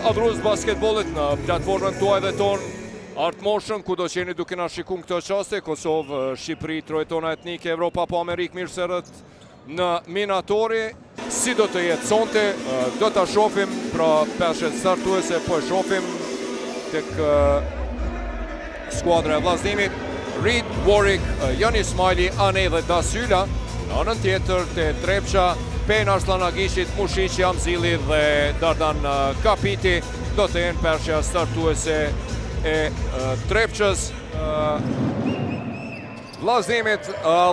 adhrues basketbollit në platformën tuaj dhe tonë Art Motion, ku do qeni duke na shikun këto qaste, Kosovë, Shqipëri, trojtona etnike, Evropa po Amerikë, mirë se rët në minatori. Si do të jetë sonte, do të shofim, pra peshet startuese, po e shofim tek skuadra e vllazënimit, Reed, Warwick, Jan Ismaili, Anej dhe Dasyla, në anën tjetër të Trepqa, Pen Arslan Agishit, Mushiqi Amzili dhe Dardan Kapiti do të jenë pershja startuese e Trepqës, vllazënimit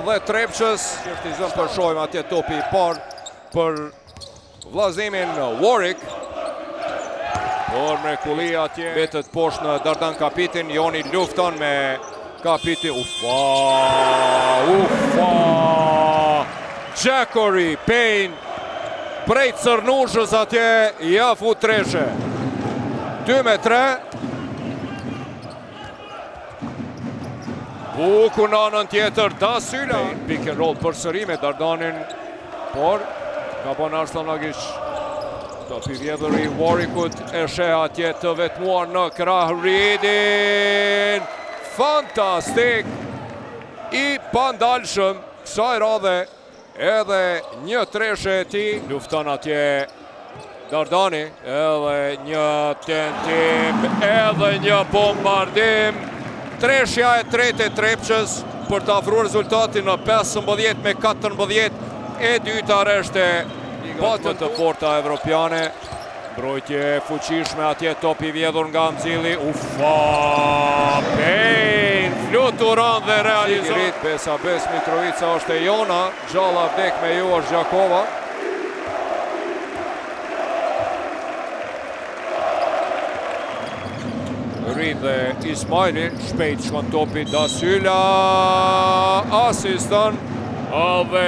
dhe Trepqës. Është i zënë për shohim atje topi i parë për vllazënimin Warwick. Por mrekulli atje betët poshtë në Dardan Kapitin, Joni lufton me Kapiti. Ufa! Gjekory, Payne, prej Cërnushës atje, ja fu treshe. 2-3. Buku në anën tjetër, Dasyla. Pick and roll për sëri me Dardanin, por ka bon Arslan Agish. Topi vjedhur i Warwickut e sheh atje të vetmuar në krah Reedin. Fantastik! I pandalshëm, kësaj radhe edhe një treshe e ti. Lufton atje Dardani, edhe një tentim, edhe një bombardim. Treshja e tretë e Trepqës për të afruar rezultatin në 15-14, e dyta reshte batët të forta evropiane. Mbrojtje fuqishme atje, topi vjedhur nga Amzili. Ufa! Payne fluturon dhe realizon. Besa Bes Mitrovica është e Jona, gjalla vdek me ju është Gjakova. Reed dhe Ismaili, shpejt shkon topi, Dasyla asiston, dhe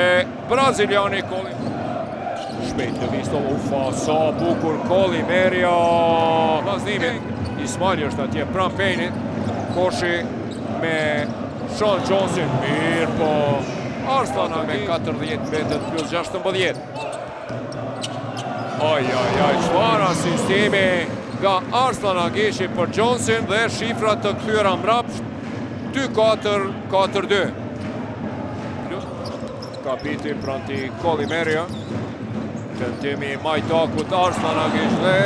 braziliani Koli. Shpejt të viston, ufa, sa bukur Koli Meria. Vllazënimit, Ismaili është atje pran Payne-it, koshi me Sean Johnson, mirë po, Arslan me 14 betët plus 16. Çfarë asistimi nga Arslan Agishi për Johnson dhe shifrat të kthyer mbrapsht, 2-4, 4-2. Kapiti pranti Koli Meria. Tentimi majtakut Arslan Agish dhe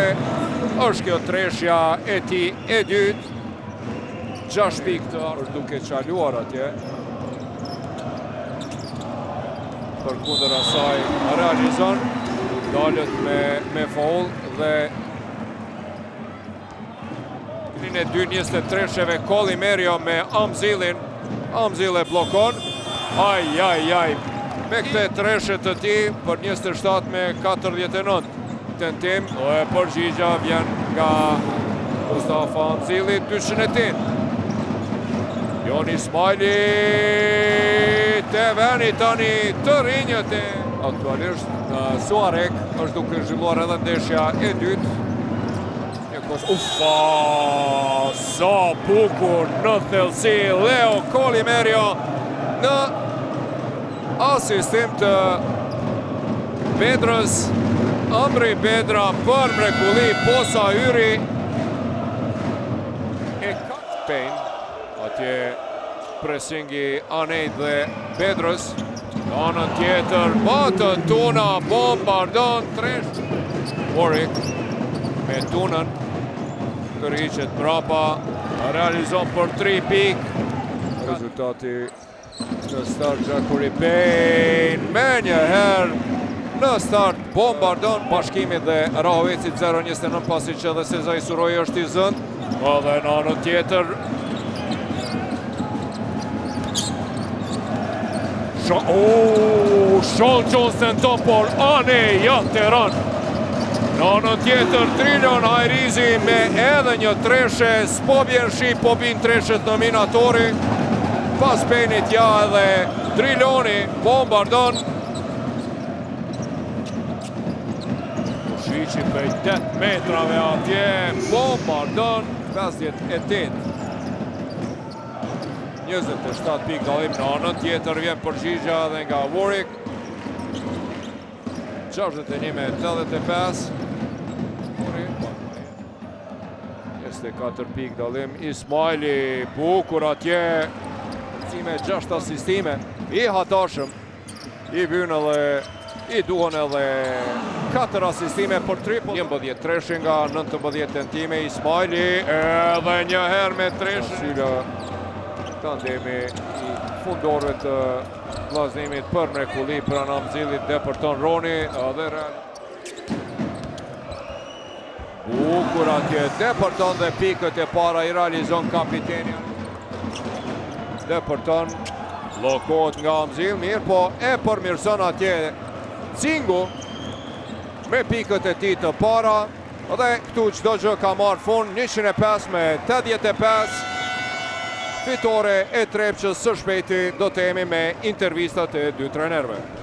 është kjo treshja e ti e dytë. 6 pikë të është duke qaluar atje. Për kundër asaj realizon, dalet me foul dhe e 2-23-sheve Koli Meria me Amzilin. Amzile blokon. Me këte treshe të ti për 27 me 49. Tentim, e përgjigja vjen nga Mustafa Amzili, 200. Jon Ismaili të veni tani të rinjët e aktualisht Suarek është duke zhvilluar edhe ndeshja e dytë. Ufa, sa bukur në thellësi Leo Koli Meria në asistim të Bedrës. Amri Bedra për mrekulli, posa hyri e Payne. Atje presingi Anejt dhe Bedrës. Në anën tjetër, batën Tuna, bombardon tresh. Warwick me Tunën. Tërhiqet mrapa, realizon për 3 pikë. Rezultati në start Gjekory, Payne me njëherë në start bombardon bashkimit dhe Rahovecit 0-29 pasi që dhe Sezai Suroj është i zënë. Dhe në anën tjetër Sean Johnson top, por Anej Jateran. Në anën tjetër, Trilion Hajrizi me edhe një treshe, s'po bjen shi, po bin treshet në minatori. Pas Payne-it ja edhe Trilioni bombardon. Mushiqi për 8 metrave atje, bombardon. 58. 27 pikë dalim. Në anën tjetër vjen përgjigja dhe nga Warwick. 61 me 85. 24 pikë dallim. Ismaili, bukur atje. 6 asistime. I hatashëm. I vyn edhe i duhen edhe 4 asistime për triple. 11 treshi nga 19 tentime. Ismaili edhe një herë me treshi. Syla tandemi i fundorëve të vllazërimit për mrekulli për Anamzillit depërton Roni edhe Real. Bukur atje depërton dhe pikët e para i realizon kapiteni. Depërton, blokohet nga Amzil, mirë po e përmirëson atje Cingu me pikët e tij të para dhe këtu çdo gjë ka marrë fund. 105 me 85. Fitore e Trepçës së shpejti do të jemi me intervistat e dy trenerëve.